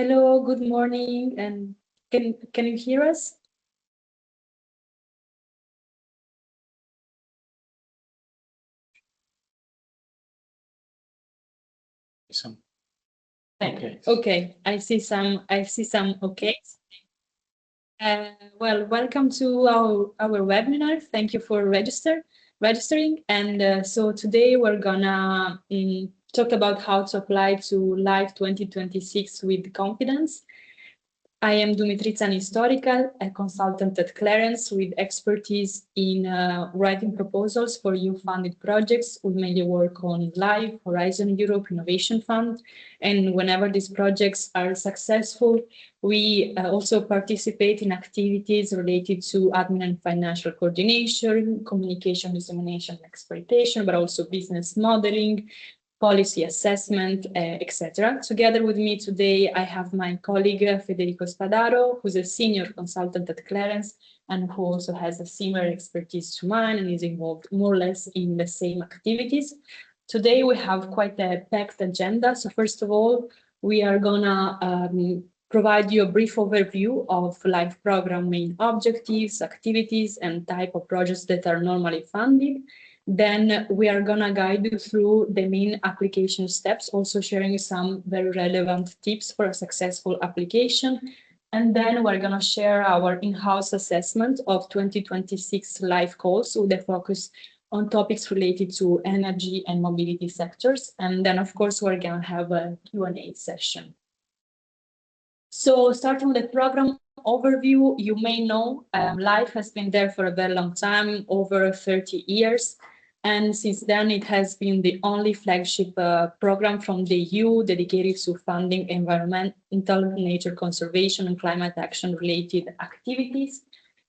Hello, good morning, and can you hear us? Okay, I see some okay. Well, welcome to our webinar. Thank you for registering. And so today we're gonna talk about how to apply to Live 2026 with confidence. I am Dumitrița Historical, a consultant at CLERENS with expertise in writing proposals for EU-funded projects. We mainly work on LIFE, Horizon Europe Innovation Fund, and whenever these projects are successful, we also participate in activities related to admin and financial coordination, communication, dissemination, and exploitation, but also business modeling, policy assessment, etc. Together with me today, I have my colleague Federico Spadaro, who's a senior consultant at CLERENS and who also has a similar expertise to mine and is involved more or less in the same activities. Today, we have quite a packed agenda. So first of all, we are gonna provide you a brief overview of LIFE program main objectives, activities, and type of projects that are normally funded. Then we are gonna guide you through the main application steps, also sharing some very relevant tips for a successful application. And then we're gonna share our in-house assessment of 2026 live calls with a focus on topics related to energy and mobility sectors. And then, of course, we're gonna have a Q&A session. So starting with the program overview, you may know LIFE has been there for a very long time, over 30 years. And since then, it has been the only flagship program from the EU dedicated to funding environmental, nature conservation, and climate action related activities.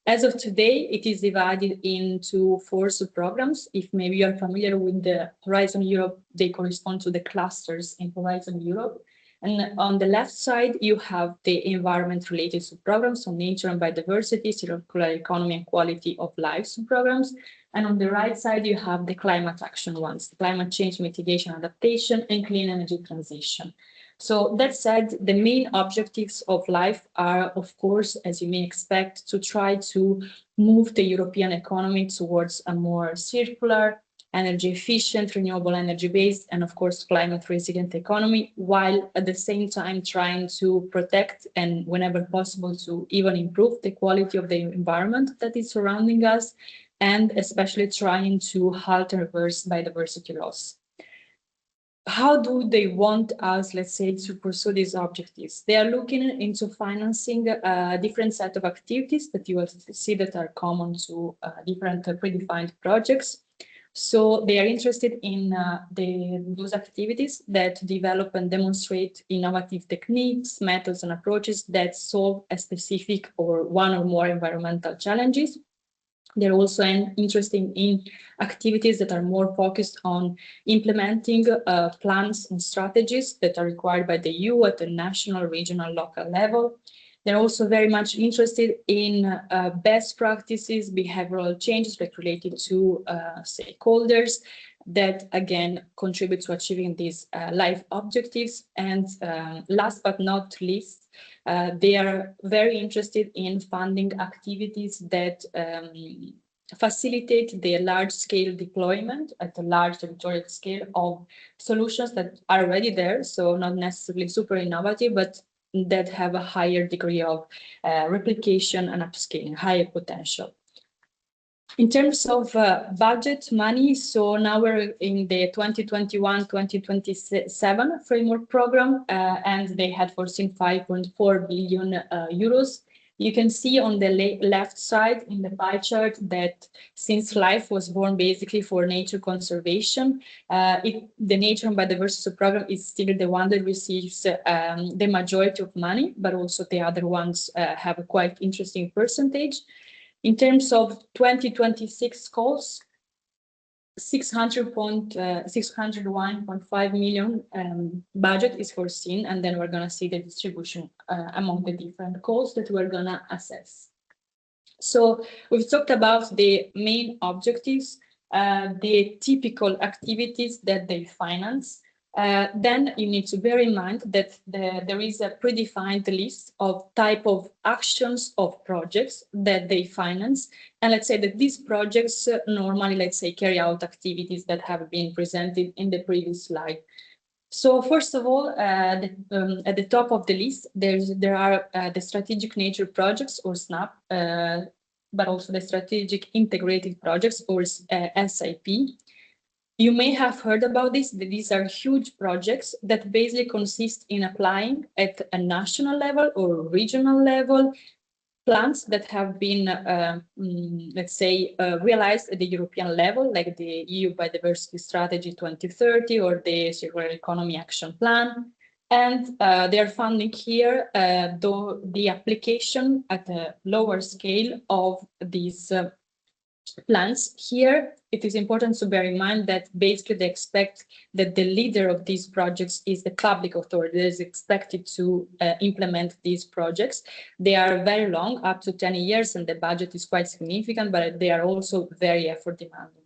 As of today, it is divided into 4 sub-programs. If maybe you are familiar with the Horizon Europe, they correspond to the clusters in Horizon Europe. And on the left side, you have the environment-related sub-programs, so nature and biodiversity, circular economy, and quality of life sub-programs. And on the right side, you have the climate action ones, climate change mitigation, adaptation, and clean energy transition. So that said, the main objectives of LIFE are, of course, as you may expect, to try to move the European economy towards a more circular, energy efficient, renewable energy based, and of course, climate resilient economy, while at the same time trying to protect and whenever possible to even improve the quality of the environment that is surrounding us, and especially trying to halt and reverse biodiversity loss. How do they want us, let's say, to pursue these objectives? They are looking into financing a different set of activities that you will see that are common to different predefined projects. So they are interested in those activities that develop and demonstrate innovative techniques, methods, and approaches that solve a specific or one or more environmental challenges. They're also interested in activities that are more focused on implementing plans and strategies that are required by the EU at the national, regional, local level. They're also very much interested in best practices, behavioral changes related to stakeholders that, again, contribute to achieving these life objectives. And last but not least, they are very interested in funding activities that facilitate the large-scale deployment at a large territorial scale of solutions that are already there, so not necessarily super innovative, but that have a higher degree of replication and upscaling, higher potential. In terms of budget money, so now we're in the 2021-2027 framework program, and they had foreseen 5.4 billion euros. You can see on the left side in the pie chart that since LIFE was born basically for nature conservation, the nature and biodiversity program is still the one that receives the majority of money, but also the other ones have a quite interesting percentage. In terms of 2026 calls, 601.5 million budget is foreseen, and then we're going to see the distribution among the different calls that we're going to assess. So we've talked about the main objectives, the typical activities that they finance. Then you need to bear in mind that there is a predefined list of type of actions of projects that they finance. And let's say that these projects normally, let's say, carry out activities that have been presented in the previous slide. So first of all, at the top of the list, there are the strategic nature projects, or SNAP, but also the strategic integrated projects, or SIP. You may have heard about this. These are huge projects that basically consist in applying at a national level or regional level plans that have been, let's say, realized at the European level, like the EU Biodiversity Strategy 2030 or the Circular Economy Action Plan. And they are funding here the application at a lower scale of these plans. Here, it is important to bear in mind that basically they expect that the leader of these projects is the public authority that is expected to implement these projects. They are very long, up to 10 years, and the budget is quite significant, but they are also very effort demanding.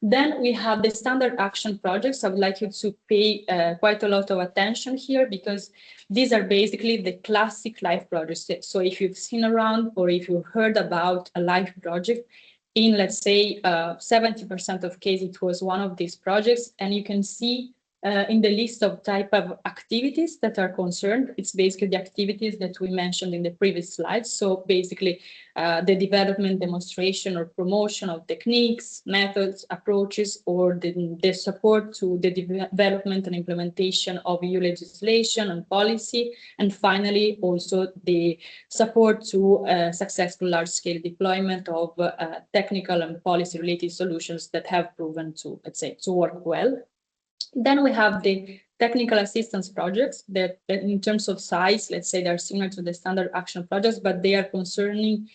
Then we have the standard action projects. I would like you to pay quite a lot of attention here, because these are basically the classic LIFE projects. So if you've seen around or if you've heard about a LIFE project, in, let's say, 70% of cases, it was one of these projects. And you can see in the list of type of activities that are concerned, it's basically the activities that we mentioned in the previous slides. So basically the development, demonstration, or promotion of techniques, methods, approaches, or the support to the development and implementation of EU legislation and policy. And finally, also the support to successful large-scale deployment of technical and policy-related solutions that have proven to, let's say, to work well. Then we have the technical assistance projects that in terms of size, let's say they're similar to the standard action projects, but they are concerning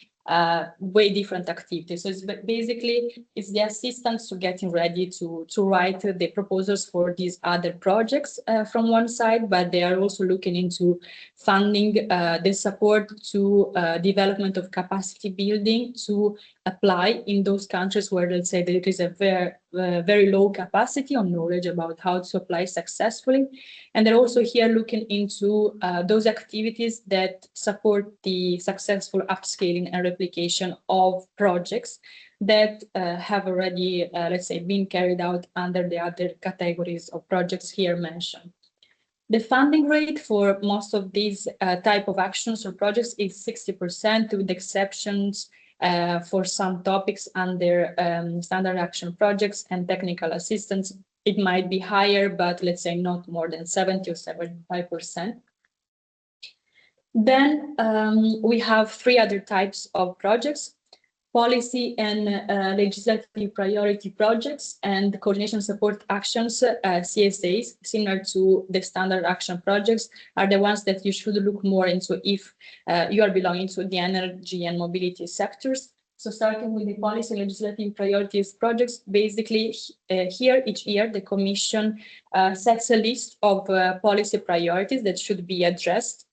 way different activities. So it's basically the assistance to getting ready to write the proposals for these other projects from one side, but they are also looking into funding the support to development of capacity building to apply in those countries where, let's say, there is a very low capacity or knowledge about how to apply successfully. And they're also here looking into those activities that support the successful upscaling and replication of projects that have already, let's say, been carried out under the other categories of projects here mentioned. The funding rate for most of these type of actions or projects is 60%, with exceptions for some topics under standard action projects and technical assistance. It might be higher, but let's say not more than 70 or 75%. Then we have three other types of projects: policy and legislative priority projects and coordination support actions, CSAs, similar to the standard action projects, are the ones that you should look more into if you are belonging to the energy and mobility sectors. So starting with the policy and legislative priorities projects, basically here each year the Commission sets a list of policy priorities that should be addressed.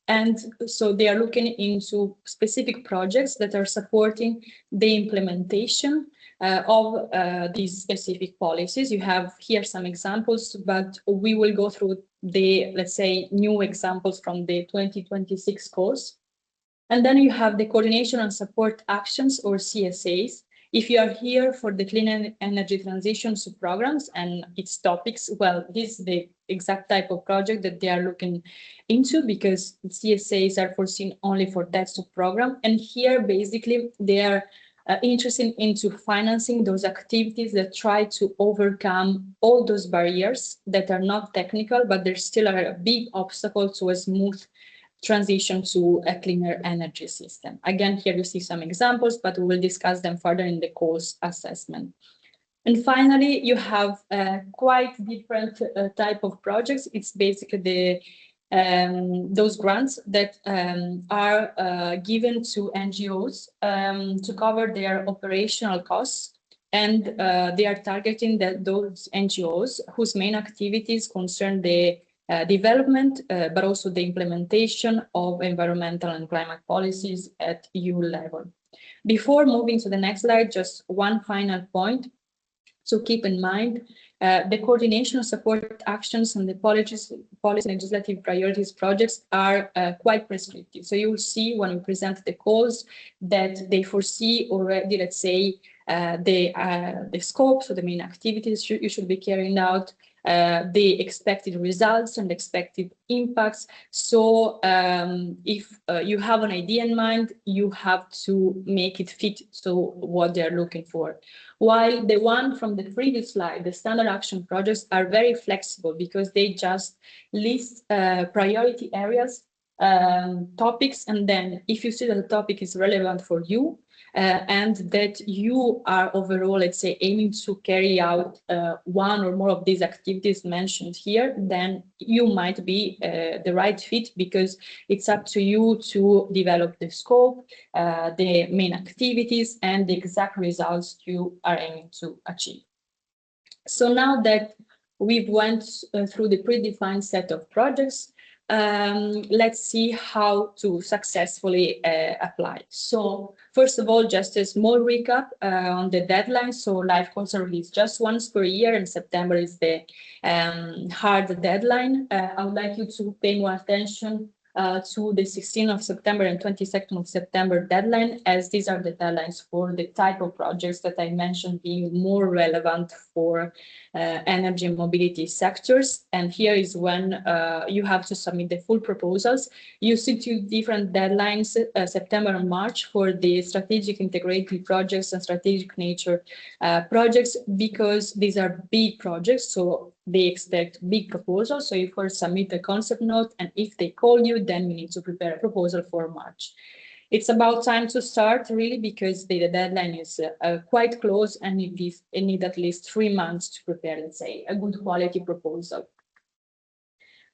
And so they are looking into specific projects that are supporting the implementation of these specific policies. You have here some examples, but we will go through the, let's say, new examples from the 2026 course. And then you have the coordination and support actions, or CSAs. If you are here for the clean energy transition programs and its topics, well, this is the exact type of project that they are looking into, because CSAs are foreseen only for that program. And here, basically, they are interested into financing those activities that try to overcome all those barriers that are not technical, but there still are a big obstacle to a smooth transition to a cleaner energy system. Again, here you see some examples, but we will discuss them further in the course assessment. And finally, you have quite different type of projects. It's basically those grants that are given to NGOs to cover their operational costs. And they are targeting those NGOs whose main activities concern the development, but also the implementation of environmental and climate policies at EU level. Before moving to the next slide, just one final point. So keep in mind, the coordination of support actions and the policy legislative priorities projects are quite prescriptive. So you will see when we present the calls that they foresee already, let's say, the scope, so the main activities you should be carrying out, the expected results and expected impacts. So if you have an idea in mind, you have to make it fit to what they're looking for. While the one from the previous slide, the standard action projects, are very flexible because they just list priority areas, topics, and then if you see that the topic is relevant for you, and that you are overall, let's say, aiming to carry out one or more of these activities mentioned here, then you might be the right fit, because it's up to you to develop the scope, the main activities, and the exact results you are aiming to achieve. So now that we've went through the predefined set of projects, let's see how to successfully apply. So first of all, just a small recap on the deadline. So live calls are released just once per year, and September is the hard deadline. I would like you to pay more attention to the 16th of September and 22nd of September deadline, as these are the deadlines for the type of projects that I mentioned being more relevant for energy and mobility sectors. And here is when you have to submit the full proposals. You see two different deadlines, September and March, for the strategic integrated projects and strategic nature projects, because these are big projects, so they expect big proposals. So you first submit a concept note, and if they call you, then you need to prepare a proposal for March. It's about time to start, really, because the deadline is quite close, and you need at least 3 months to prepare, let's say, a good quality proposal.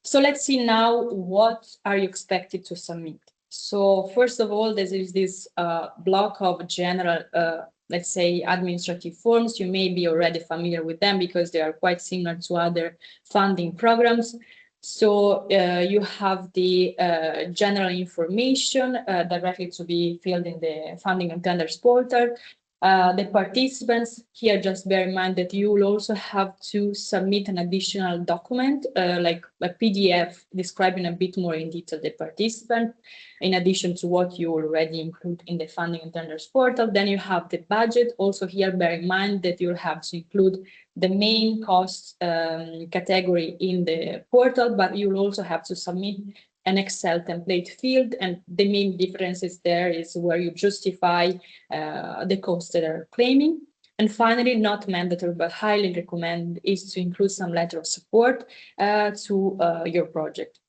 So let's see now, what are you expected to submit? So first of all, there is this block of general, let's say, administrative forms. You may be already familiar with them because they are quite similar to other funding programs. So you have the general information directly to be filled in the funding and tenders portal. The participants here, just bear in mind that you will also have to submit an additional document, like a PDF describing a bit more in detail the participant, in addition to what you already include in the funding and tenders portal. Then you have the budget. Also here, bear in mind that you'll have to include the main costs category in the portal, but you'll also have to submit an Excel template field, and the main differences there is where you justify the costs that are claiming. And finally, not mandatory but highly recommended, is to include some letter of support to your project.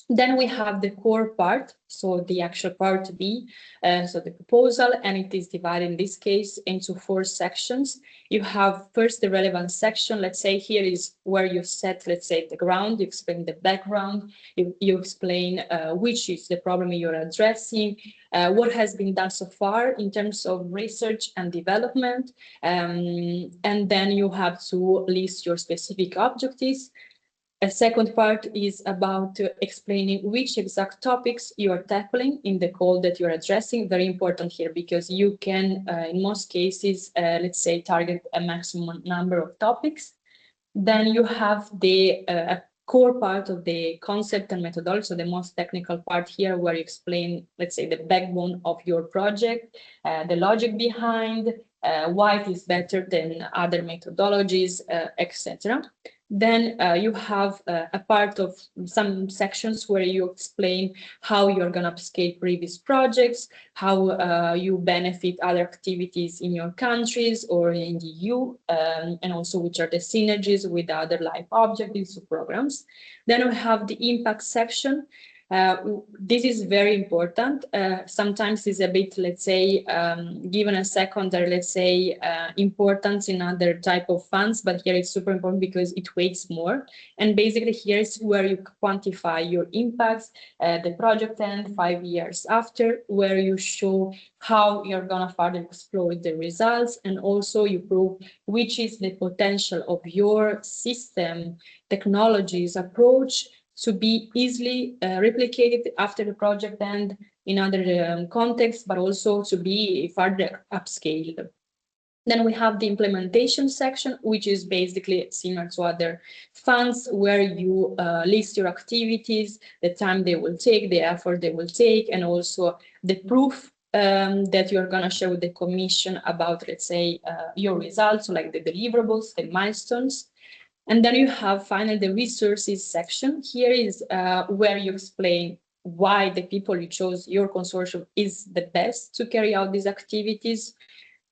Then we have the core part, so the actual part B, so the proposal, and it is divided in this case into 4 sections. You have first the relevant section. Let's say here is where you set, let's say, the ground, you explain the background, you explain which is the problem you're addressing, what has been done so far in terms of research and development, and then you have to list your specific objectives. A second part is about explaining which exact topics you are tackling in the call that you're addressing. Very important here, because you can, in most cases, let's say, target a maximum number of topics. Then you have the core part of the concept and methodology, so the most technical part here, where you explain, let's say, the backbone of your project, the logic behind, why it is better than other methodologies, etc. Then you have a part of some sections where you explain how you're going to upscale previous projects, how you benefit other activities in your countries or in the EU, and also which are the synergies with other life objectives or programs. Then we have the impact section. This is very important. Sometimes it's a bit, let's say, given a secondary, let's say, importance in other type of funds, but here it's super important because it weighs more. And basically here's where you quantify your impacts, the project end 5 years after, where you show how you're gonna further exploit the results, and also you prove which is the potential of your system, technologies, approach to be easily replicated after the project end in other contexts, but also to be further upscaled. Then we have the implementation section, which is basically similar to other funds, where you list your activities, the time they will take, the effort they will take, and also the proof that you're going to share with the commission about, let's say, your results, so like the deliverables, the milestones. And then you have finally the resources section. Here is where you explain why the people you chose, your consortium, is the best to carry out these activities.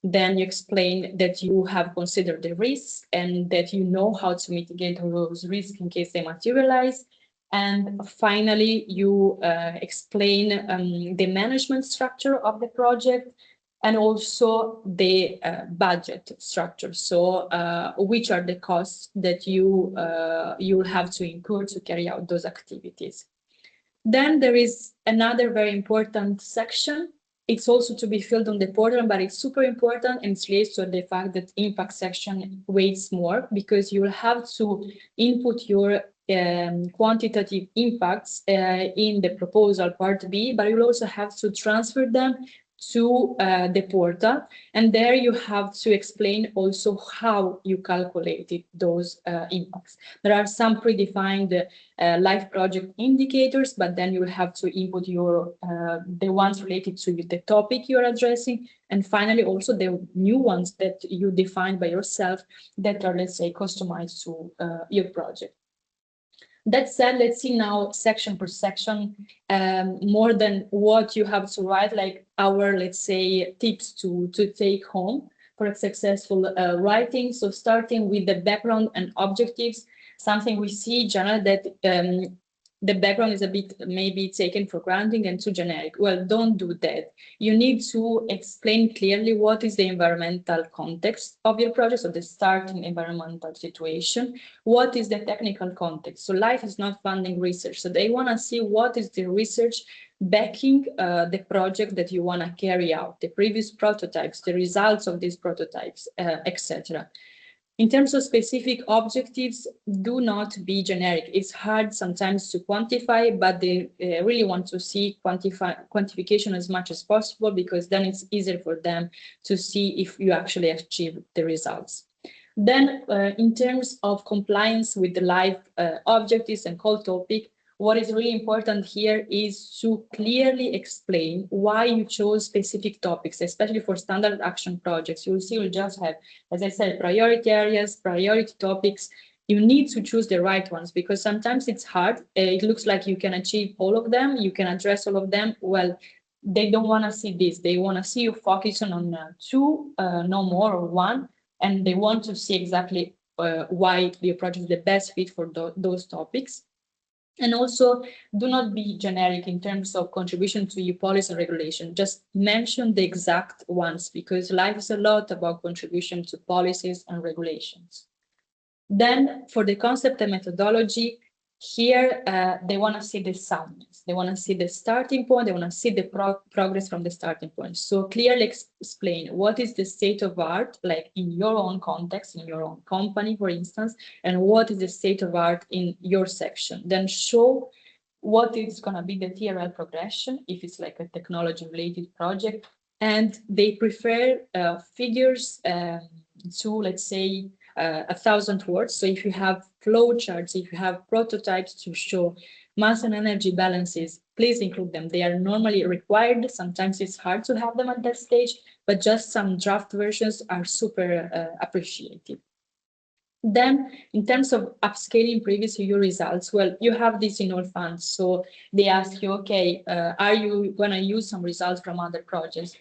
Then you explain that you have considered the risks and that you know how to mitigate those risks in case they materialize. And finally, you explain the management structure of the project and also the budget structure. So which are the costs that you'll have to incur to carry out those activities. Then there is another very important section. It's also to be filled on the portal, but it's super important, and it's related to the fact that impact section weighs more, because you will have to input your quantitative impacts in the proposal part B, but you'll also have to transfer them to the portal, and there you have to explain also how you calculated those impacts. There are some predefined life project indicators, but then you will have to input your the ones related to the topic you're addressing, and finally also the new ones that you define by yourself that are, let's say, customized to your project. That said, let's see now section per section, more than what you have to write, like our, let's say, tips to take home for a successful writing. So starting with the background and objectives, something we see generally that the background is a bit maybe taken for granted and too generic. Well, don't do that. You need to explain clearly what is the environmental context of your project, so the starting environmental situation. What is the technical context? So LIFE is not funding research. So they want to see what is the research backing the project that you want to carry out, the previous prototypes, the results of these prototypes, etc. In terms of specific objectives, do not be generic. It's hard sometimes to quantify, but they really want to see quantification as much as possible, because then it's easier for them to see if you actually achieve the results. Then in terms of compliance with the live objectives and call topic, what is really important here is to clearly explain why you chose specific topics, especially for standard action projects. You'll see you'll just have, as I said, priority areas, priority topics. You need to choose the right ones, because sometimes it's hard. It looks like you can achieve all of them, you can address all of them. Well, they don't want to see this. They want to see you focusing on two, no more, or one, and they want to see exactly why your project is the best fit for those topics. And also, do not be generic in terms of contribution to EU policy and regulation. Just mention the exact ones, because life is a lot about contribution to policies and regulations. Then for the concept and methodology, here they want to see the soundness. They want to see the starting point. They want to see the progress from the starting point. So clearly explain what is the state of art, like in your own context, in your own company, for instance, and what is the state of art in your section. Then show what is going to be the TRL progression, if it's like a technology-related project. And they prefer figures to, let's say, 1,000 words. So if you have flow charts, if you have prototypes to show mass and energy balances, please include them. They are normally required. Sometimes it's hard to have them at that stage, but just some draft versions are super appreciated. Then in terms of upscaling previous EU results, well, you have this in all funds. So they ask you, okay, are you going to use some results from other projects?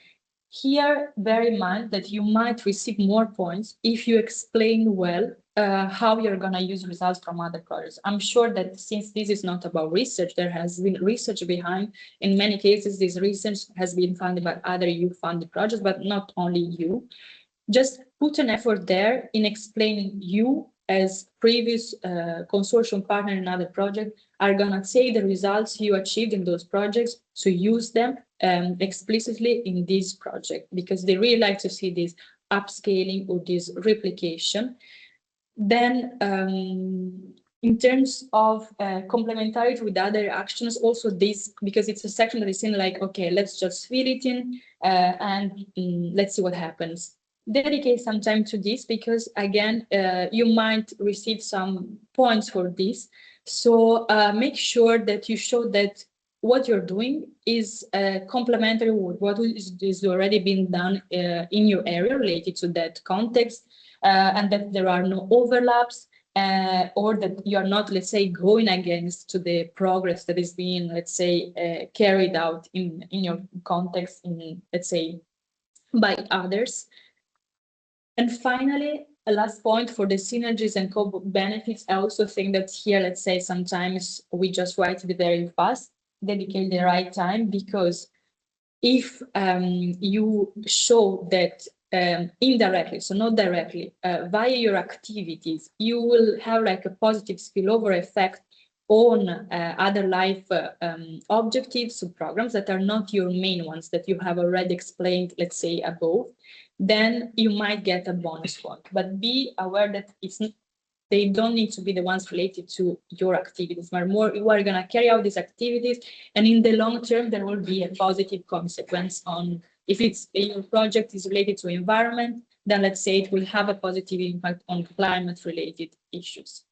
Here, bear in mind that you might receive more points if you explain well how you're going to use results from other projects. I'm sure that since this is not about research, there has been research behind. In many cases, this research has been funded by other EU-funded projects, but not only you. Just put an effort there in explaining you as previous consortium partner in another project are going to take the results you achieved in those projects to use them explicitly in this project, because they really like to see this upscaling or this replication. Then in terms of complementarity with other actions, also this, because it's a section that is in like, okay, let's just fill it in and let's see what happens. dedicate some time to this because, again, you might receive some points for this. So make sure that you show that what you're doing is complementary with what is already being done in your area related to that context, and that there are no overlaps, or that you are not, let's say, going against to the progress that is being, let's say, carried out in your context, in, let's say, by others. And finally, a last point for the synergies and co-benefits. I also think that here, let's say, sometimes we just write it very fast, dedicate the right time, because if you show that indirectly, so not directly, via your activities, you will have like a positive spillover effect on other life objectives or programs that are not your main ones that you have already explained, let's say, above, then you might get a bonus point. But be aware that they don't need to be the ones related to your activities, but more you are going to carry out these activities, and in the long term there will be a positive consequence on, if your project is related to environment, then let's say it will have a positive impact on climate related issues.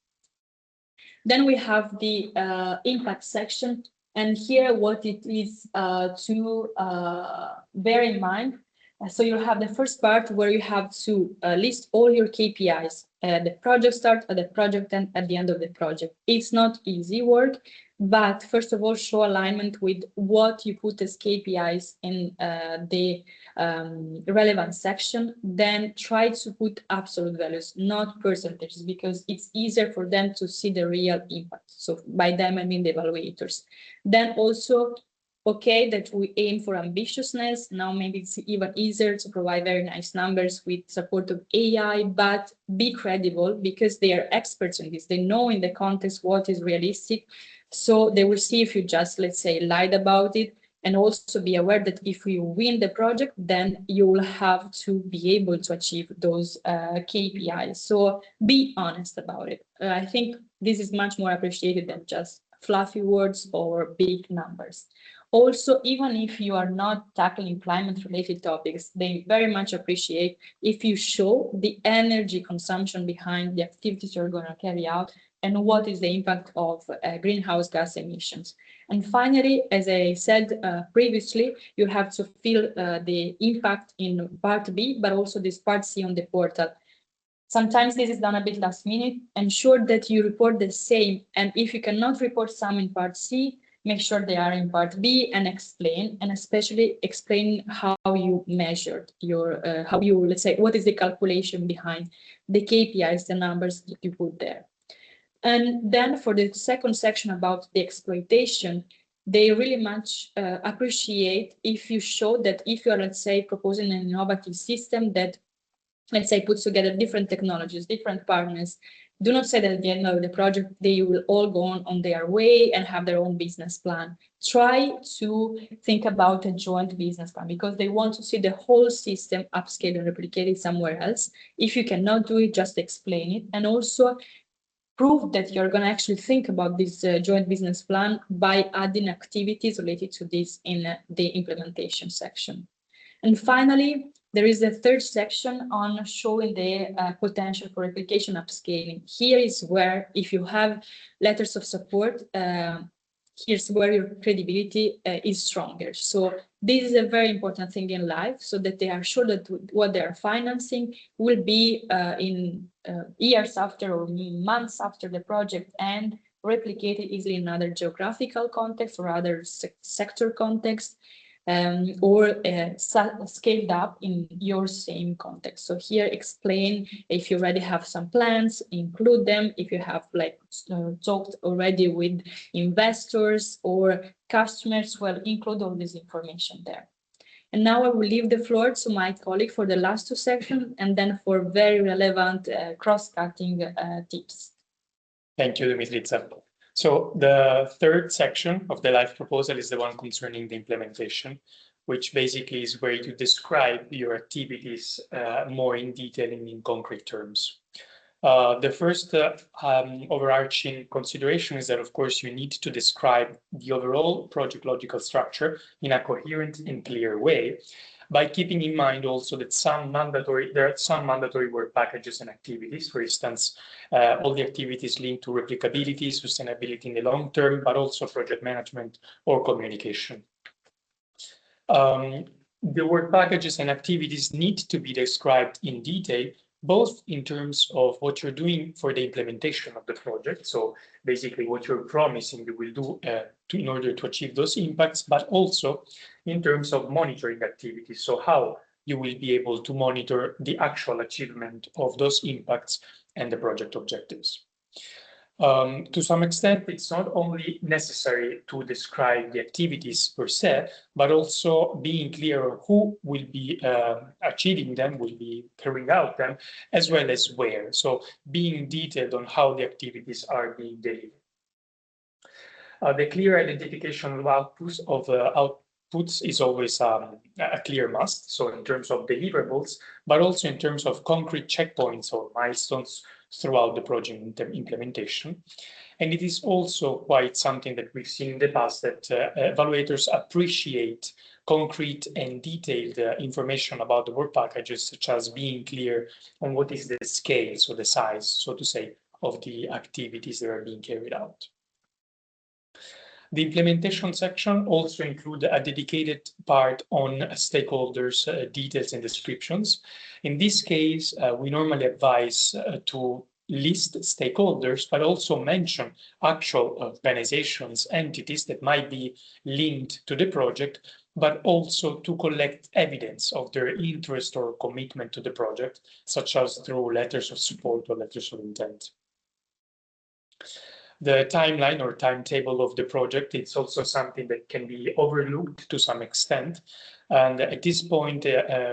Then we have the impact section, and here what it is to bear in mind. So you have the first part where you have to list all your KPIs at the project start, at the project end, at the end of the project. It's not easy work, but first of all, show alignment with what you put as KPIs in the relevant section. Then try to put absolute values, not percentages, because it's easier for them to see the real impact. So by them, I mean the evaluators. Then also, okay, that we aim for ambitiousness. Now maybe it's even easier to provide very nice numbers with support of AI, but be credible because they are experts in this. They know in the context what is realistic. So they will see if you just, let's say, lied about it. And also be aware that if you win the project, then you will have to be able to achieve those KPIs. So be honest about it. I think this is much more appreciated than just fluffy words or big numbers. Also, even if you are not tackling climate-related topics, they very much appreciate if you show the energy consumption behind the activities you're going to carry out and what is the impact of greenhouse gas emissions. And finally, as I said previously, you have to feel the impact in part B, but also this part C on the portal. Sometimes this is done a bit last minute. Ensure that you report the same. And if you cannot report some in part C, make sure they are in part B and explain, and especially explain how you measured your, how you, let's say, what is the calculation behind the KPIs, the numbers that you put there. And then for the second section about the exploitation, they really much appreciate if you show that if you are, let's say, proposing an innovative system that, let's say, puts together different technologies, different partners, do not say that at the end of the project, they will all go on their way and have their own business plan. Try to think about a joint business plan because they want to see the whole system upscaled and replicated somewhere else. If you cannot do it, just explain it. And also prove that you're going to actually think about this joint business plan by adding activities related to this in the implementation section. And finally, there is a third section on showing the potential for replication upscaling. Here is where, if you have letters of support, here's where your credibility is stronger. So this is a very important thing in life, so that they are sure that what they are financing will be in years after or months after the project and replicated easily in other geographical context or other sector context. Or scaled up in your same context. So here explain if you already have some plans, include them. If you have like talked already with investors or customers, well, include all this information there. And now I will leave the floor to my colleague for the last two sections and then for very relevant cross-cutting tips. Thank you, Dimitriza. So the third section of the live proposal is the one concerning the implementation, which basically is where you describe your activities more in detail and in concrete terms. The first overarching consideration is that, of course, you need to describe the overall project logical structure in a coherent and clear way, by keeping in mind also that there are some mandatory work packages and activities. For instance, all the activities linked to replicability, sustainability in the long term, but also project management or communication. The work packages and activities need to be described in detail, both in terms of what you're doing for the implementation of the project. So basically what you're promising you will do in order to achieve those impacts, but also in terms of monitoring activities. So how you will be able to monitor the actual achievement of those impacts and the project objectives. To some extent, it's not only necessary to describe the activities per se, but also being clear on who will be achieving them, will be carrying out them, as well as where. So being detailed on how the activities are being delivered. The clear identification of outputs is always a clear must. So in terms of deliverables, but also in terms of concrete checkpoints or milestones throughout the project implementation. And it is also quite something that we've seen in the past, that evaluators appreciate concrete and detailed information about the work packages, such as being clear on what is the scale, so the size, so to say, of the activities that are being carried out. The implementation section also includes a dedicated part on stakeholders' details and descriptions. In this case, we normally advise to list stakeholders, but also mention actual organizations, entities that might be linked to the project, but also to collect evidence of their interest or commitment to the project, such as through letters of support or letters of intent. The timeline or timetable of the project, it's also something that can be overlooked to some extent. And at this point,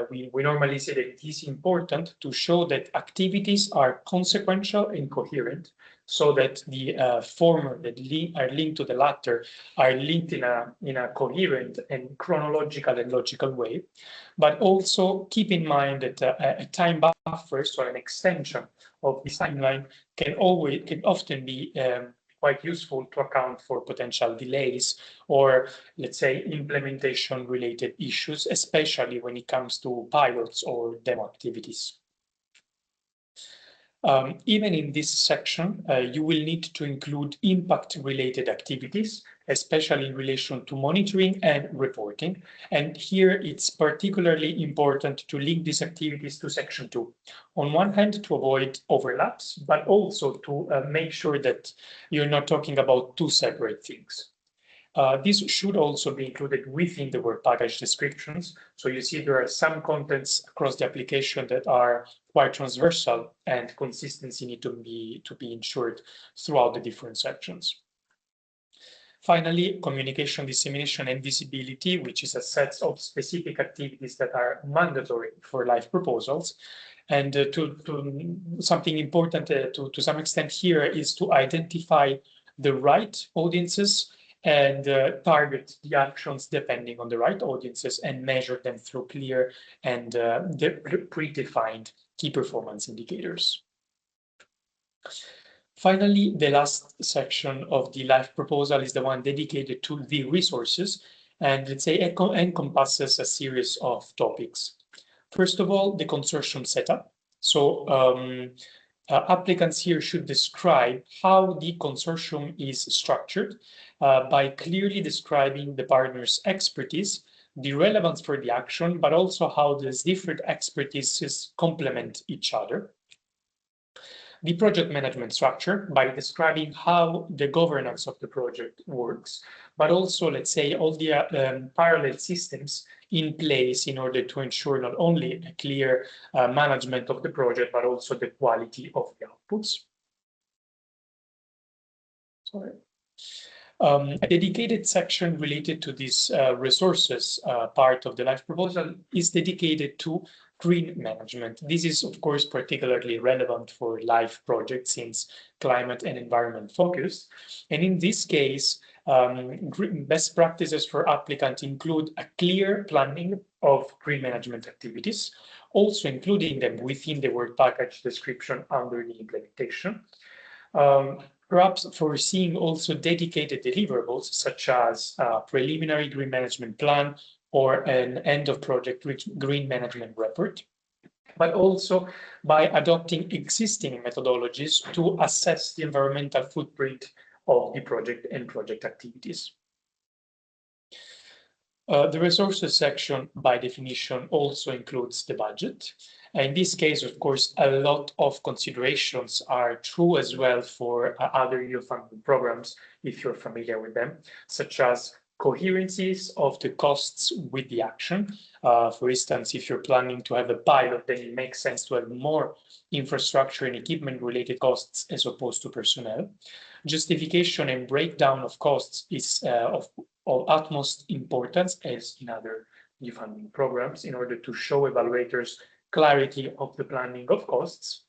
we normally say that it is important to show that activities are consequential and coherent, so that the former that are linked to the latter are linked in a coherent and chronological and logical way. But also keep in mind that a time buffer, so an extension of this timeline, can often be quite useful to account for potential delays or, let's say, implementation related issues, especially when it comes to pilots or demo activities. Even in this section, you will need to include impact-related activities, especially in relation to monitoring and reporting. And here it's particularly important to link these activities to section 2. On one hand, to avoid overlaps, but also to make sure that you're not talking about two separate things. This should also be included within the work package descriptions. So you see there are some contents across the application that are quite transversal, and consistency need to be ensured throughout the different sections. Finally, communication, dissemination, and visibility, which is a set of specific activities that are mandatory for live proposals. And something important to some extent here is to identify the right audiences and target the actions depending on the right audiences and measure them through clear and predefined key performance indicators. Finally, the last section of the live proposal is the one dedicated to the resources, and let's say encompasses a series of topics. First of all, the consortium setup. So applicants here should describe how the consortium is structured by clearly describing the partner's expertise, the relevance for the action, but also how these different expertises complement each other. The project management structure by describing how the governance of the project works, but also, let's say, all the parallel systems in place in order to ensure not only a clear management of the project, but also the quality of the outputs. Sorry. A dedicated section related to this resources part of the live proposal is dedicated to green management. This is, of course, particularly relevant for live projects since climate and environment focused. And in this case, best practices for applicants include a clear planning of green management activities, also including them within the work package description under the implementation. Perhaps foreseeing also dedicated deliverables such as a preliminary green management plan or an end of project green management report, but also by adopting existing methodologies to assess the environmental footprint of the project and project activities. The resources section, by definition, also includes the budget. In this case, of course, a lot of considerations are true as well for other EU funding programs, if you're familiar with them, such as coherencies of the costs with the action. For instance, if you're planning to have a pilot, then it makes sense to have more infrastructure and equipment related costs as opposed to personnel. Justification and breakdown of costs is of utmost importance, as in other EU funding programs, in order to show evaluators clarity of the planning of costs.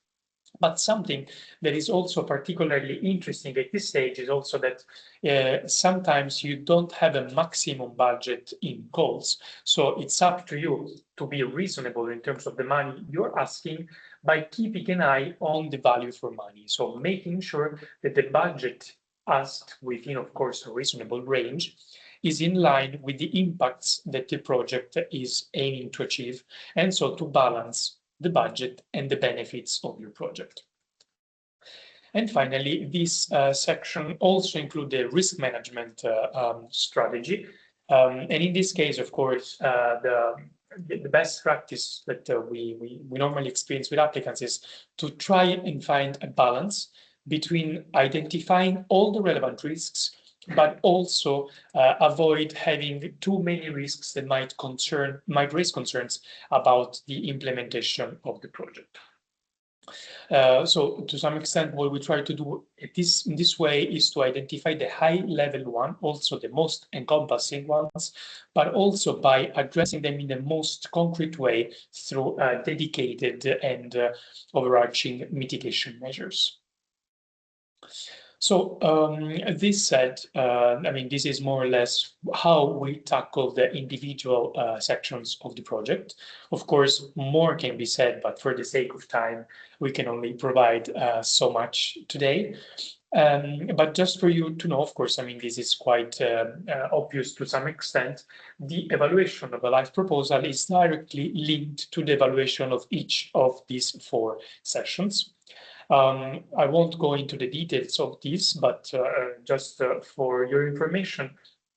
But something that is also particularly interesting at this stage is also that sometimes you don't have a maximum budget in calls. So it's up to you to be reasonable in terms of the money you're asking by keeping an eye on the value for money. So making sure that the budget asked within, of course, a reasonable range is in line with the impacts that the project is aiming to achieve, and so to balance the budget and the benefits of your project. And finally, this section also includes the risk management strategy. And in this case, of course, the best practice that we normally experience with applicants is to try and find a balance between identifying all the relevant risks, but also avoid having too many risks that might raise concerns about the implementation of the project. So to some extent, what we try to do in this way is to identify the high level one, also the most encompassing ones, but also by addressing them in the most concrete way through dedicated and overarching mitigation measures. So this said, I mean, this is more or less how we tackle the individual sections of the project. Of course, more can be said, but for the sake of time, we can only provide so much today. But just for you to know, of course, I mean, this is quite obvious to some extent. The evaluation of a live proposal is directly linked to the evaluation of each of these 4 sessions. I won't go into the details of this, but just for your information,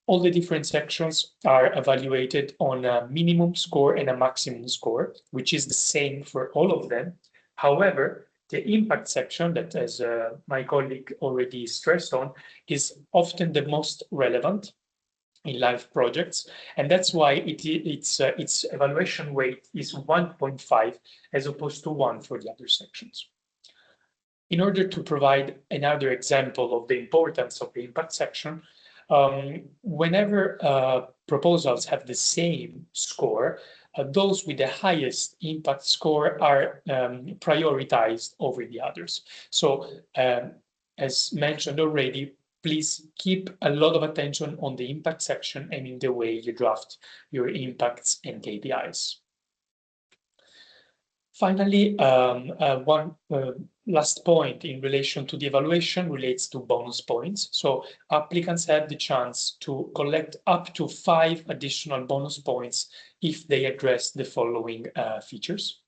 all the different sections are evaluated on a minimum score and a maximum score, which is the same for all of them. However, the impact section that, as my colleague already stressed on, is often the most relevant in live projects, and that's why its evaluation weight is 1.5 as opposed to 1 for the other sections. In order to provide another example of the importance of the impact section, whenever proposals have the same score, those with the highest impact score are prioritized over the others. So, as mentioned already, please keep a lot of attention on the impact section and in the way you draft your impacts and KPIs. Finally, one last point in relation to the evaluation relates to bonus points. So applicants have the chance to collect up to 5 additional bonus points if they address the following features.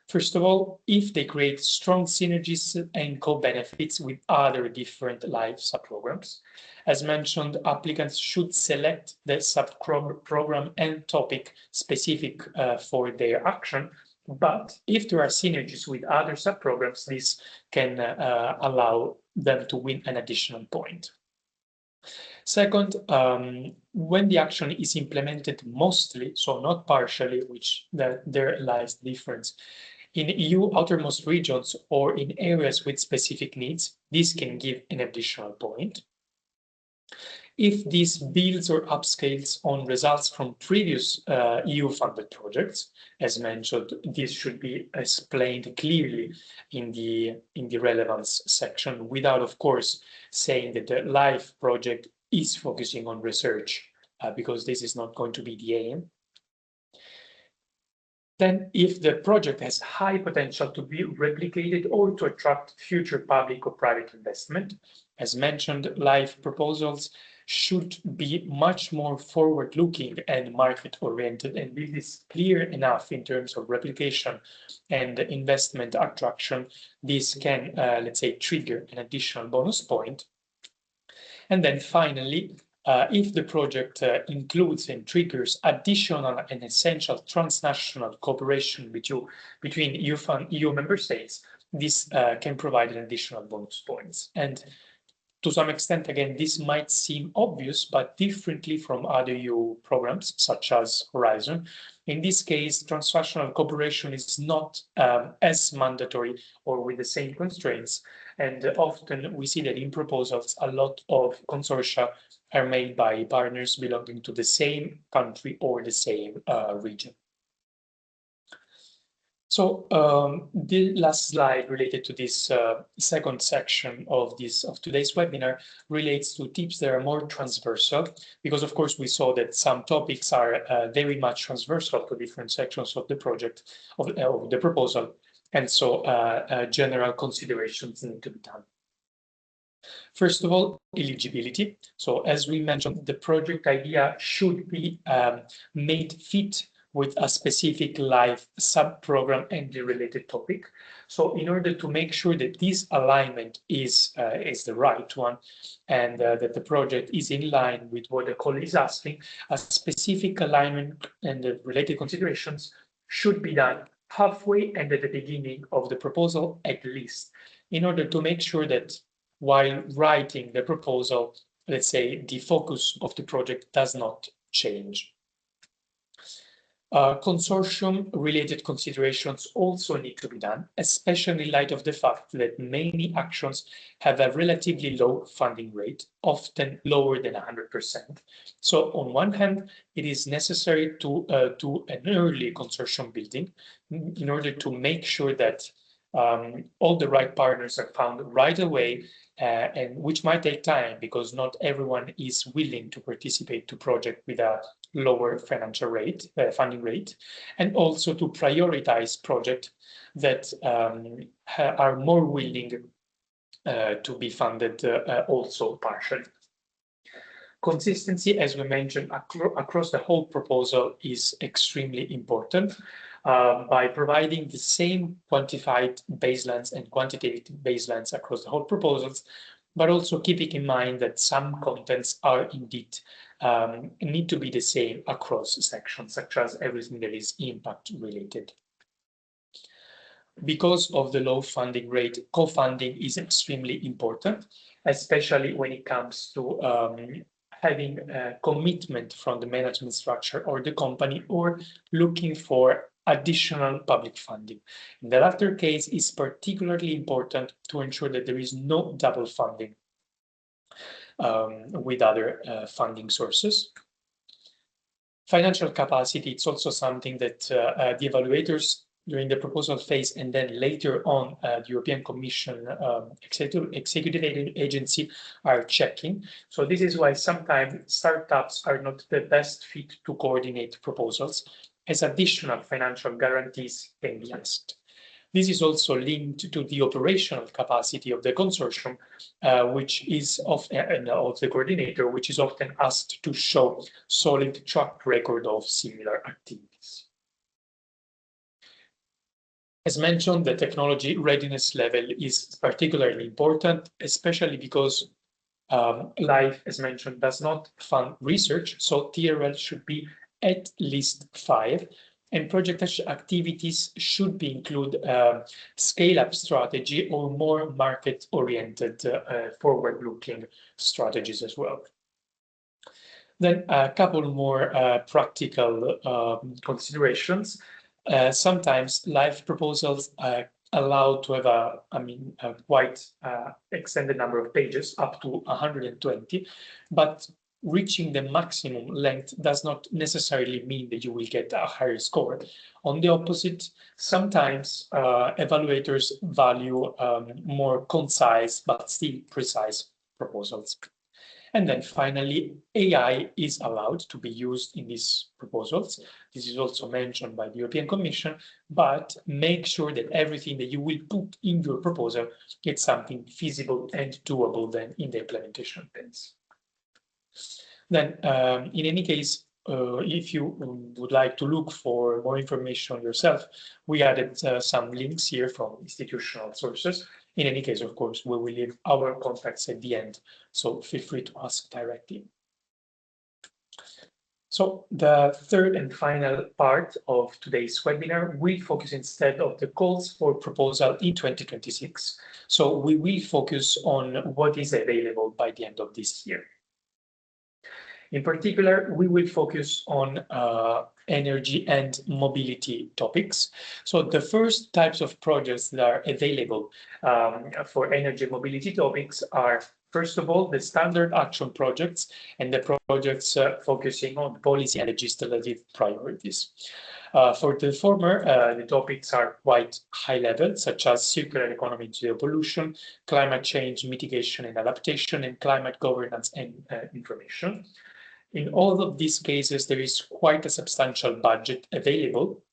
First of all, if they create strong synergies and co-benefits with other different live subprograms. As mentioned, applicants should select the subprogram and topic specific for their action. But if there are synergies with other subprograms, this can allow them to win an additional point. Second, when the action is implemented mostly, so not partially, which there lies the difference, in EU outermost regions or in areas with specific needs, this can give an additional point. If this builds or upscales on results from previous EU-funded projects, as mentioned, this should be explained clearly in the relevance section, without, of course, saying that the LIFE project is focusing on research, because this is not going to be the aim. Then if the project has high potential to be replicated or to attract future public or private investment, as mentioned, live proposals should be much more forward-looking and market-oriented, and this is clear enough in terms of replication and investment attraction. This can, let's say, trigger an additional bonus point. And then finally, if the project includes and triggers additional and essential transnational cooperation between EU member states, this can provide an additional bonus points. And to some extent, again, this might seem obvious, but differently from other EU programs, such as Horizon. In this case, transnational cooperation is not as mandatory or with the same constraints. And often we see that in proposals, a lot of consortia are made by partners belonging to the same country or the same region. So the last slide related to this second section of today's webinar relates to tips that are more transversal, because of course we saw that some topics are very much transversal to different sections of the project, of the proposal, and so general considerations need to be done. First of all, eligibility. So as we mentioned, the project idea should be made fit with a specific live sub-program and the related topic. So in order to make sure that this alignment is the right one and that the project is in line with what the call is asking, a specific alignment and the related considerations should be done halfway and at the beginning of the proposal at least, in order to make sure that while writing the proposal, let's say, the focus of the project does not change. Consortium-related considerations also need to be done, especially in light of the fact that many actions have a relatively low funding rate, often lower than 100%. So on one hand, it is necessary to do an early consortium building in order to make sure that all the right partners are found right away, and which might take time because not everyone is willing to participate to project with a lower financial rate, funding rate, and also to prioritize projects that are more willing to be funded also partially. Consistency, as we mentioned, across the whole proposal is extremely important. By providing the same quantified baselines and quantitative baselines across the whole proposals, but also keeping in mind that some contents are indeed need to be the same across sections, such as everything that is impact related. Because of the low funding rate, co-funding is extremely important, especially when it comes to having a commitment from the management structure or the company, or looking for additional public funding. In the latter case, it's particularly important to ensure that there is no double funding with other funding sources. Financial capacity, it's also something that the evaluators during the proposal phase and then later on the European Commission executive agency are checking. So this is why sometimes startups are not the best fit to coordinate proposals, as additional financial guarantees can be asked. This is also linked to the operational capacity of the consortium, which is of the coordinator, which is often asked to show solid track record of similar activities. As mentioned, the technology readiness level is particularly important, especially because LIFE, as mentioned, does not fund research, so TRL should be at least 5, and project activities should include scale-up strategy or more market-oriented, forward-looking strategies as well. Then a couple more practical considerations. Sometimes live proposals are allowed to have a quite extended number of pages, up to 120, but reaching the maximum length does not necessarily mean that you will get a higher score. On the opposite, sometimes evaluators value more concise but still precise proposals. And then finally, AI is allowed to be used in these proposals. This is also mentioned by the European Commission, but make sure that everything that you will put in your proposal is something feasible and doable then in the implementation phase. Then, in any case, if you would like to look for more information yourself, we added some links here from institutional sources. In any case, of course, we will leave our contacts at the end, so feel free to ask directly. So the third and final part of today's webinar will focus instead of the calls for proposal in 2026. So we will focus on what is available by the end of this year. In particular, we will focus on energy and mobility topics. So the first types of projects that are available for energy and mobility topics are, first of all, the standard action projects and the projects focusing on policy and legislative priorities. For the former, the topics are quite high level, such as circular economy to pollution, climate change mitigation and adaptation, and climate governance and information. In all of these cases, there is quite a substantial budget available.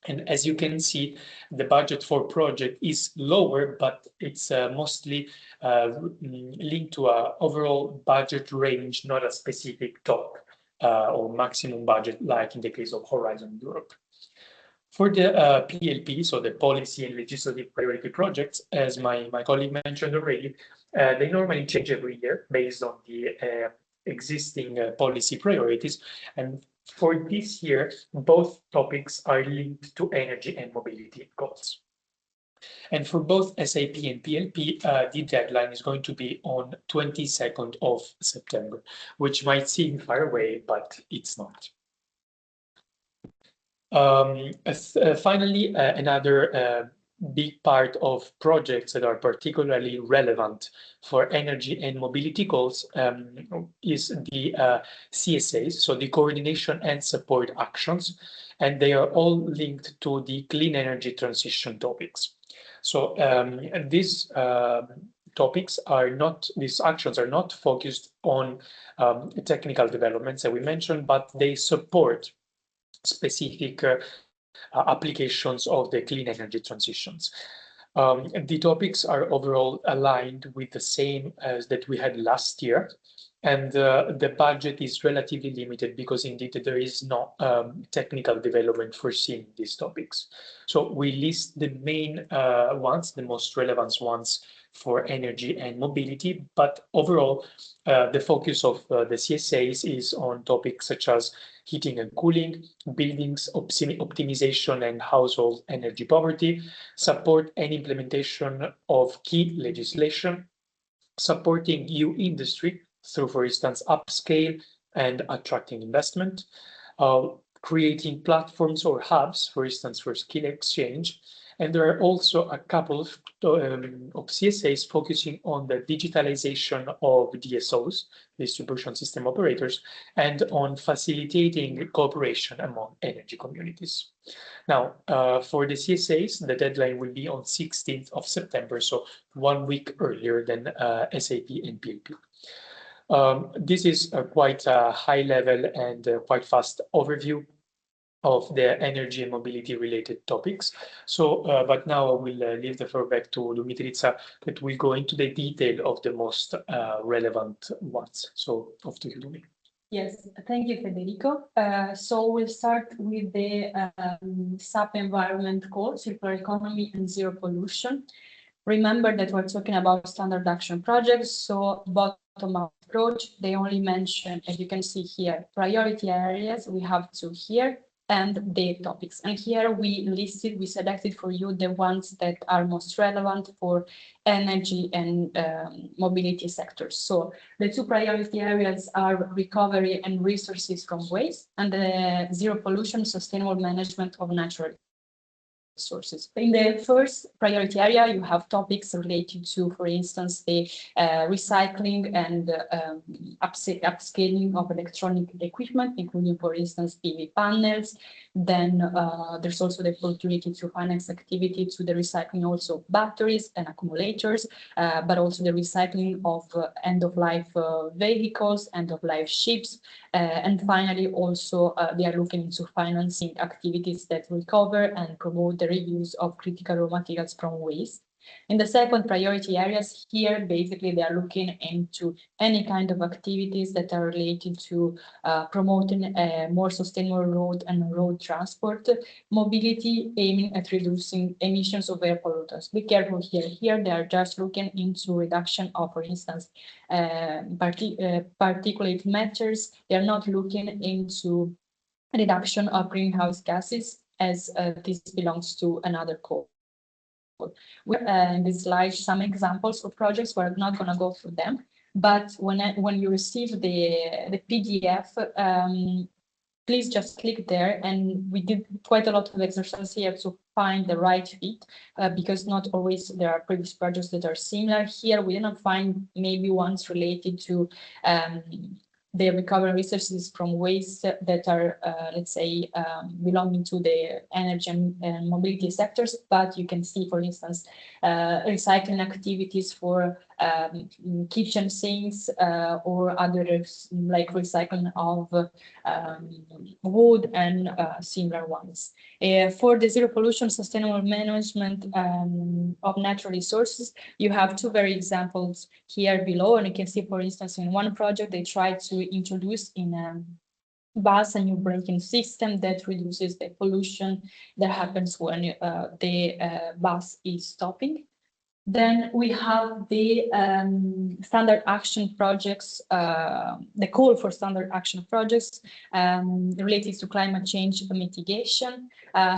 And as you can see, the budget for project is lower, but it's mostly linked to an overall budget range, not a specific top or maximum budget, like in the case of Horizon Europe. For the PLP, so the policy and legislative priority projects, as my colleague mentioned already, they normally change every year based on the existing policy priorities. And for this year, both topics are linked to energy and mobility goals. And for both SAP and PLP, the deadline is going to be on 22nd of September, which might seem far away, but it's not. Finally, another big part of projects that are particularly relevant for energy and mobility goals is the CSAs, so the coordination and support actions, and they are all linked to the clean energy transition topics. So these topics are not, these actions are not focused on technical developments that we mentioned, but they support specific applications of the clean energy transitions. The topics are overall aligned with the same as that we had last year, and the budget is relatively limited because indeed there is no technical development foreseen in these topics. So we list the main ones, the most relevant ones for energy and mobility, but overall the focus of the CSAs is on topics such as heating and cooling, buildings optimization and household energy poverty, support and implementation of key legislation, supporting EU industry through, for instance, upscale and attracting investment, creating platforms or hubs, for instance, for skill exchange. And there are also a couple of CSAs focusing on the digitalization of DSOs, distribution system operators, and on facilitating cooperation among energy communities. Now, for the CSAs, the deadline will be on 16th of September, so 1 week earlier than SAP and PLP. This is quite a high level and quite fast overview of the energy and mobility related topics. So, but now I will leave the floor back to Lumitrița that will go into the detail of the most relevant ones. So off to you, Lumi. Yes, thank you, Federico. So we'll start with the SAP environment goal, circular economy and zero pollution. Remember that we're talking about standard action projects, so bottom-up approach. They only mention, as you can see here, priority areas. We have two here, and the topics. And here we selected for you the ones that are most relevant for energy and mobility sectors. So the two priority areas are recovery and resources from waste, and the zero pollution, sustainable management of natural. resources. In the first priority area, you have topics related to, for instance, the recycling and upscaling of electronic equipment, including, for instance, PV panels. Then there's also the opportunity to finance activity to the recycling also of batteries and accumulators, but also the recycling of end-of-life vehicles, end-of-life ships. And finally, also they are looking into financing activities that recover and promote the reuse of critical raw materials from waste. In the second priority areas here, basically, they are looking into any kind of activities that are related to promoting a more sustainable road transport mobility, aiming at reducing emissions of air pollutants. Be careful here. Here, they are just looking into reduction of, for instance, particulate matters. They are not looking into reduction of greenhouse gases, as this belongs to another call. We in this slide some examples of projects. We're not going to go through them, but when you receive the PDF, please just click there, and we did quite a lot of exercises here to find the right fit, because not always there are previous projects that are similar. Here we didn't find maybe ones related to the recovery resources from waste that are, let's say, belonging to the energy and mobility sectors. But you can see, for instance, recycling activities for kitchen sinks or other like recycling of wood and similar ones. For the zero pollution sustainable management of natural resources, you have two very examples here below, and you can see, for instance, in one project they tried to introduce in bus a new braking system that reduces the pollution that happens when the bus is stopping. Then we have the standard action projects, the call for standard action projects related to climate change mitigation.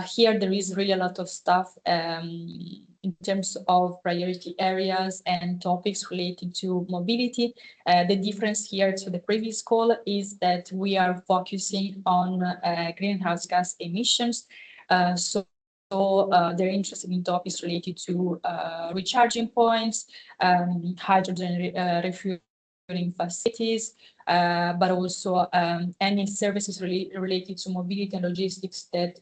Here there is really a lot of stuff in terms of priority areas and topics related to mobility. The difference here to the previous call is that we are focusing on greenhouse gas emissions. So they're interested in topics related to recharging points, hydrogen refueling facilities, but also any services related to mobility and logistics that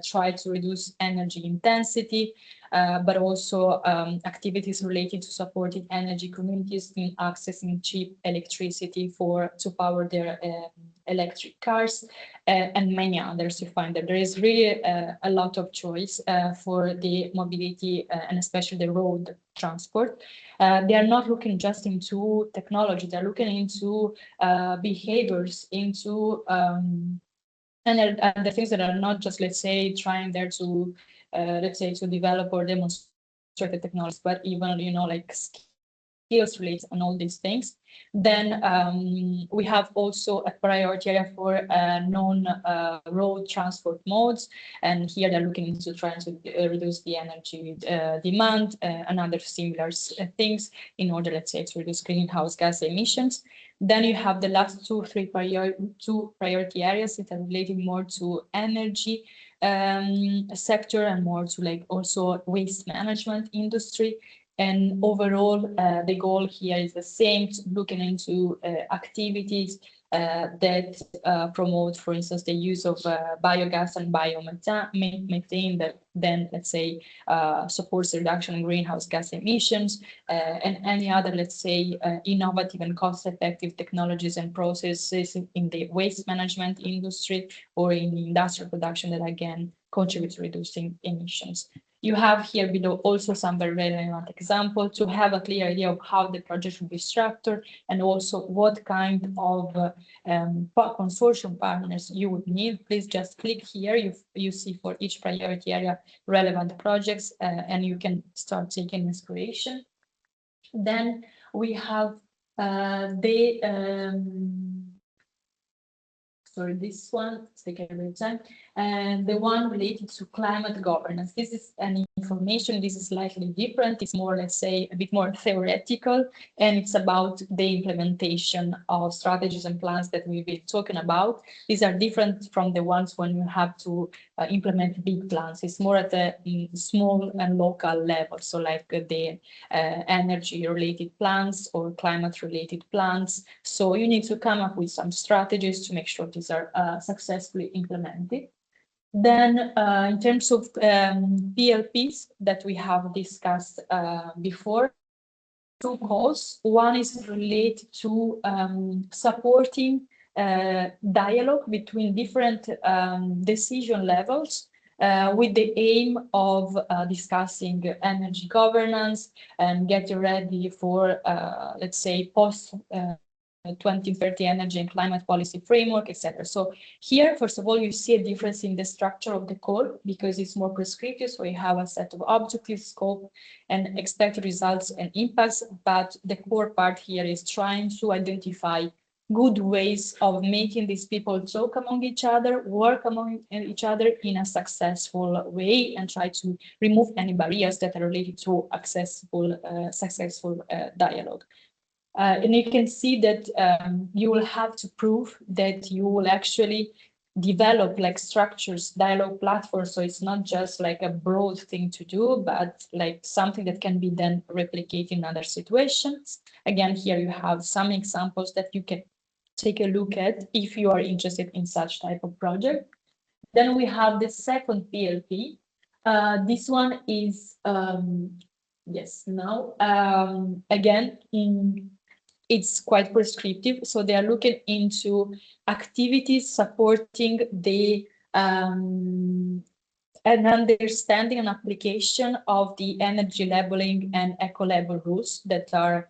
try to reduce energy intensity, but also activities related to supporting energy communities in accessing cheap electricity to power their electric cars, and many others. You find that there is really a lot of choice for the mobility and especially the road transport. They are not looking just into technology, they're looking into behaviors, into and the things that are not just, let's say, trying there to let's say to develop or demonstrate the technology, but even, you know, like skills related and all these things. Then we have also a priority area for non-road transport modes, and here they're looking into trying to reduce the energy demand and other similar things in order, let's say, to reduce greenhouse gas emissions. Then you have the last two priority areas that are related more to energy sector and more to like also waste management industry. And overall, the goal here is the same, looking into activities that promote, for instance, the use of biogas and biomethane that then, let's say, supports the reduction in greenhouse gas emissions, and any other, let's say, innovative and cost-effective technologies and processes in the waste management industry or in industrial production that, again, contribute to reducing emissions. You have here below also some very relevant examples to have a clear idea of how the project should be structured and also what kind of consortium partners you would need. Please just click here. You see for each priority area relevant projects, and you can start taking inspiration. Then we have sorry, this one, it's taking a bit of time, and the one related to climate governance. This is an information, this is slightly different. It's more, let's say, a bit more theoretical, and it's about the implementation of strategies and plans that we've been talking about. These are different from the ones when you have to implement big plans. It's more at a small and local level. So like the energy related plans or climate related plans. So you need to come up with some strategies to make sure these are successfully implemented. Then in terms of PLPs that we have discussed before, two calls. One is related to supporting dialogue between different decision levels with the aim of discussing energy governance and getting ready for, let's say, post 2030 energy and climate policy framework, etc. So here, first of all, you see a difference in the structure of the call because it's more prescriptive. So you have a set of objectives, scope, and expected results and impacts. But the core part here is trying to identify good ways of making these people talk among each other, work among each other in a successful way, and try to remove any barriers that are related to successful dialogue. And you can see that you will have to prove that you will actually develop like structures, dialogue platforms. So it's not just like a broad thing to do, but like something that can be then replicated in other situations. Again, here you have some examples that you can take a look at if you are interested in such type of project. Then we have the second PLP. This one is, yes, now, again, it's quite prescriptive. So they are looking into activities supporting the an understanding and application of the energy labeling and eco-label rules that are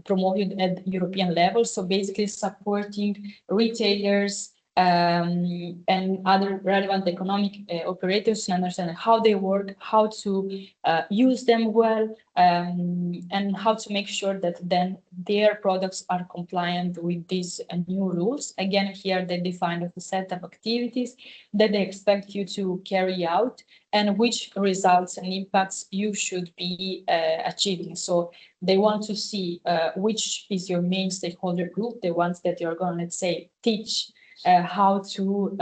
promoted at European level. So basically supporting retailers and other relevant economic operators to understand how they work, how to use them well, and how to make sure that then their products are compliant with these new rules. Again, here they define a set of activities that they expect you to carry out and which results and impacts you should be achieving. So they want to see which is your main stakeholder group, the ones that you're going to, let's say, teach how to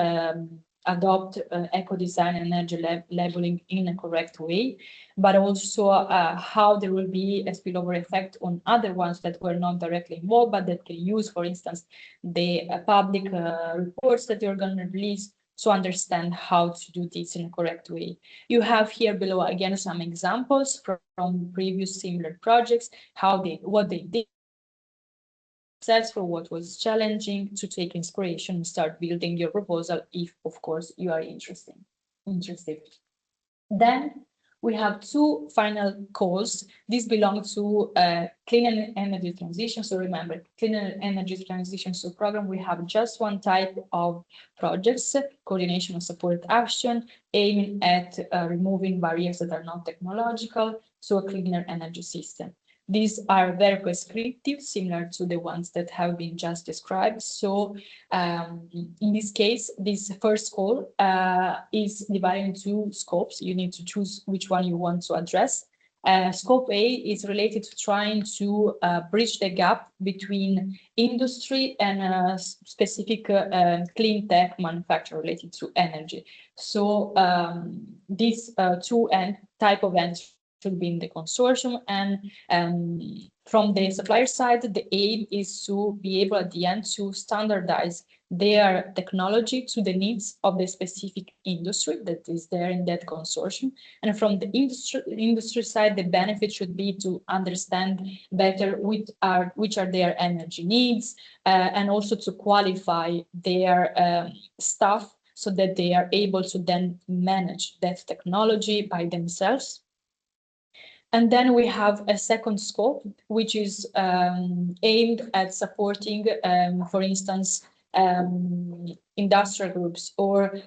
adopt eco-design and energy labeling in a correct way, but also how there will be a spillover effect on other ones that were not directly involved, but that can use, for instance, the public reports that you're going to release to understand how to do this in a correct way. You have here below, again, some examples from previous similar projects, what they did, successful, what was challenging, to take inspiration and start building your proposal if, of course, you are interested. Then we have two final calls. These belong to clean energy transition. So remember, clean energy transition program, we have just one type of projects, coordination and support action, aiming at removing barriers that are not technological to a cleaner energy system. These are very prescriptive, similar to the ones that have been just described. So in this case, this first call is divided into scopes. You need to choose which one you want to address. Scope A is related to trying to bridge the gap between industry and specific clean tech manufacturer related to energy. So these two type of ends should be in the consortium, and from the supplier side, the aim is to be able at the end to standardize their technology to the needs of the specific industry that is there in that consortium. And from the industry side, the benefit should be to understand better which are their energy needs, and also to qualify their staff so that they are able to then manage that technology by themselves. And then we have a second scope, which is aimed at supporting, for instance, industrial groups or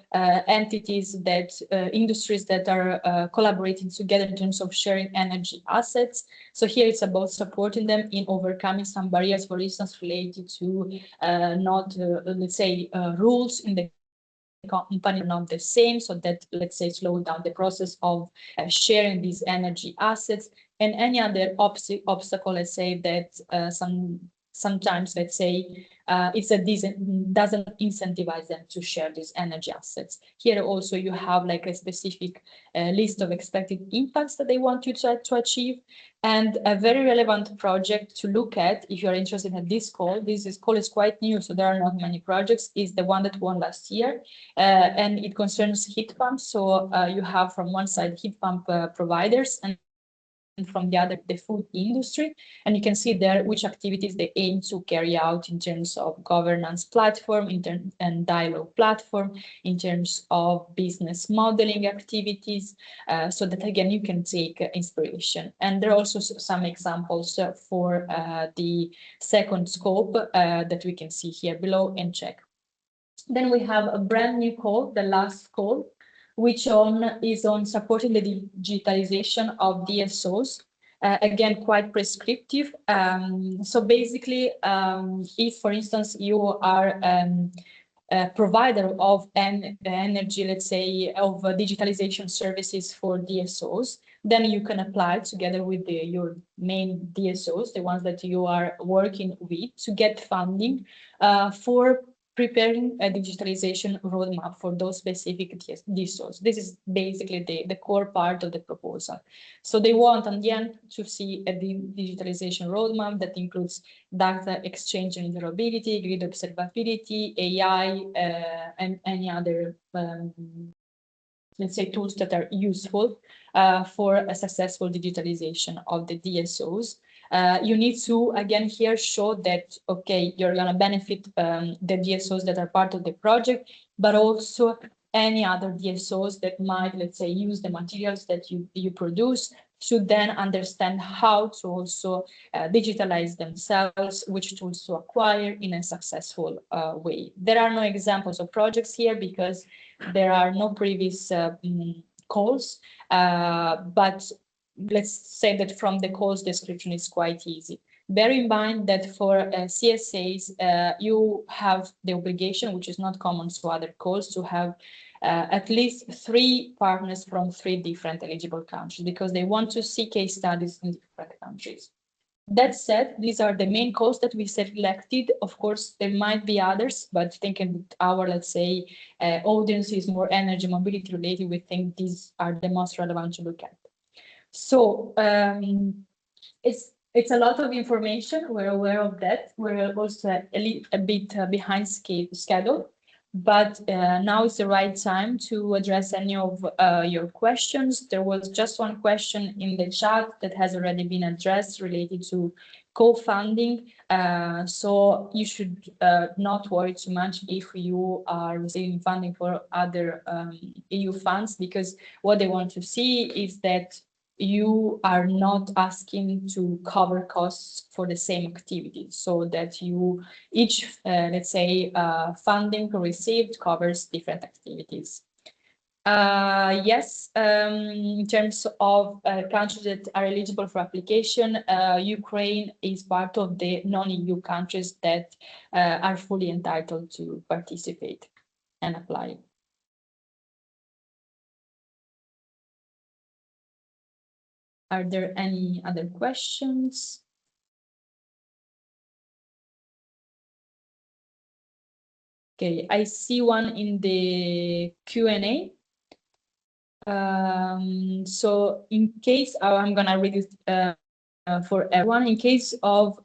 entities that industries that are collaborating together in terms of sharing energy assets. So here it's about supporting them in overcoming some barriers, for instance, related to let's say, rules in the company are not the same, so that, let's say, slow down the process of sharing these energy assets, and any other obstacle, let's say, that sometimes, let's say, doesn't incentivize them to share these energy assets. Here also you have like a specific list of expected impacts that they want you to achieve. And a very relevant project to look at, if you're interested in this call, call is quite new, so there are not many projects, is the one that won last year. And it concerns heat pumps. So you have from one side heat pump providers, and from the other the food industry, and you can see there which activities they aim to carry out in terms of governance platform, and dialogue platform, in terms of business modeling activities, so that again you can take inspiration. And there are also some examples for the second scope that we can see here below and check. Then we have a brand new call, the last call, which is on supporting the digitalization of DSOs. Again, quite prescriptive. So basically, if, for instance, you are a provider of energy, let's say, of digitalization services for DSOs, then you can apply together with your main DSOs, the ones that you are working with, to get funding for preparing a digitalization roadmap for those specific DSOs. This is basically the core part of the proposal. So they want, in the end, to see a digitalization roadmap that includes data exchange and interoperability, grid observability, AI, and any other, let's say, tools that are useful for a successful digitalization of the DSOs. You need to, again, here show that, okay, you're going to benefit the DSOs that are part of the project, but also any other DSOs that might, let's say, use the materials that you produce, should then understand how to also digitalize themselves, which tools to acquire in a successful way. There are no examples of projects here because there are no previous calls, but let's say that from the calls description is quite easy. Bear in mind that for CSAs, you have the obligation, which is not common to other calls, to have at least 3 partners from 3 different eligible countries, because they want to see case studies in different countries. That said, these are the main calls that we selected. Of course, there might be others, but thinking that our, let's say, audience is more energy mobility related, we think these are the most relevant to look at. So it's a lot of information. We're aware of that. We're also a bit behind schedule, but now is the right time to address any of your questions. There was just one question in the chat that has already been addressed related to co-funding. So you should not worry too much if you are receiving funding for other EU funds, because what they want to see is that you are not asking to cover costs for the same activity, so that each, let's say, funding received covers different activities. Yes, in terms of countries that are eligible for application, Ukraine is part of the non-EU countries that are fully entitled to participate and apply. Are there any other questions? Okay, I see one in the Q&A. So in case, I'm gonna read it for everyone. In case of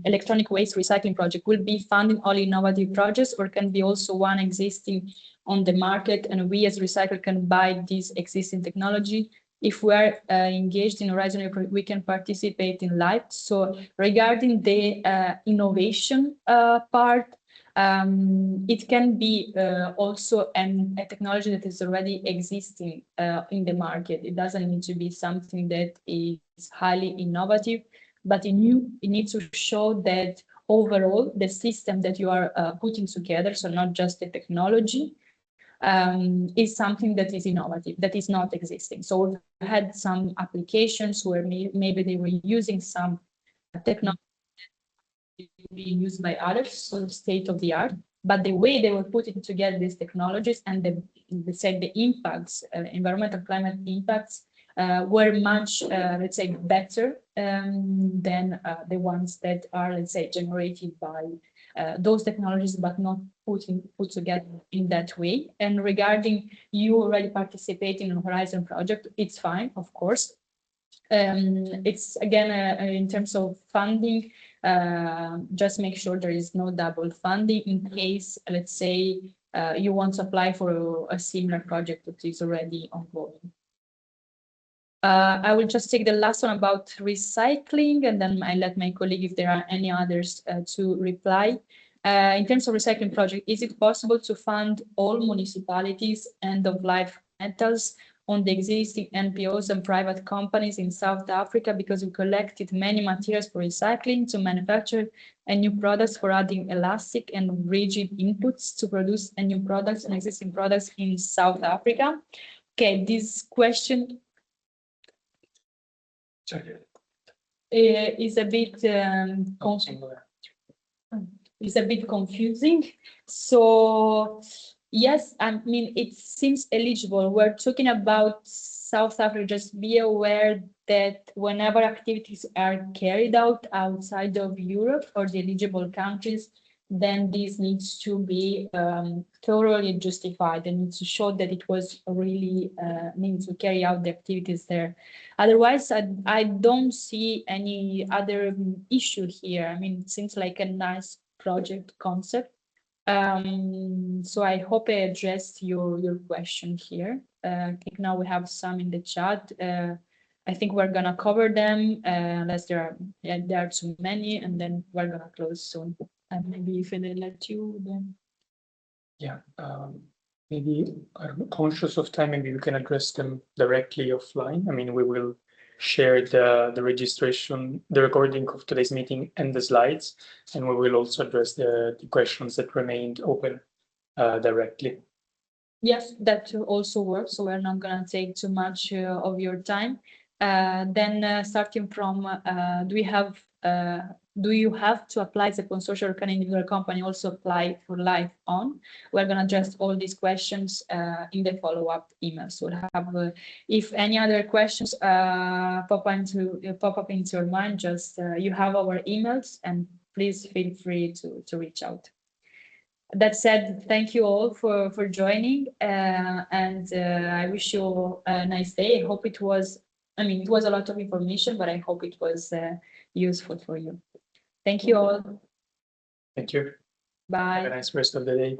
electronic waste recycling project, will be funding all innovative projects, or can be also one existing on the market, and we as recycler can buy this existing technology? If we are engaged in Horizon, we can participate in LIFE. So regarding the innovation part, it can be also a technology that is already existing in the market. It doesn't need to be something that is highly innovative, but it needs to show that, overall the system that you are putting together, so not just the technology, is something that is innovative, that is not existing. So we had some applications where maybe they were using some technology being used by others, so state of the art, but the way they were putting together these technologies and the impacts, environmental climate impacts, were much, let's say, better than the ones that are, let's say, generated by those technologies, but not put together in that way. And regarding you already participating in Horizon project, it's fine, of course. It's again, in terms of funding, just make sure there is no double funding in case, let's say, you want to apply for a similar project that is already ongoing. I will just take the last one about recycling, and then I let my colleague, if there are any others, to reply. In terms of recycling project, is it possible to fund all municipalities end-of-life metals on the existing NPOs and private companies in South Africa, because we collected many materials for recycling to manufacture a new products for adding elastic and rigid inputs to produce a new products and existing products in South Africa? Okay, this question is a bit confusing. So yes, I mean, it seems eligible. We're talking about South Africa. Just be aware that whenever activities are carried out outside of Europe or the eligible countries, then this needs to be thoroughly justified and needs to show that it was really needs to carry out the activities there. Otherwise, I don't see any other issue here. I mean, it seems like a nice project concept. So I hope I addressed your question here. I think now we have some in the chat. I think we're gonna cover them unless there are too many, and then we're gonna close soon. And maybe if I let you, then. Yeah, maybe I'm conscious of time. Maybe we can address them directly offline. I mean, we will share the registration, the recording of today's meeting and the slides, and we will also address the questions that remained open directly. Yes, that also works. So we're not going to take too much of your time. Then starting from, do you have to apply as a consortium or can an individual company also apply for live on? We're going to address all these questions in the follow-up email. So we'll have, if any other questions pop up into your mind, just you have our emails, and please feel free to reach out. That said, thank you all for joining, and I wish you a nice day. I hope it was, I mean, it was a lot of information, but I hope it was useful for you. Thank you all. Thank you. Bye. Have a nice rest of the day.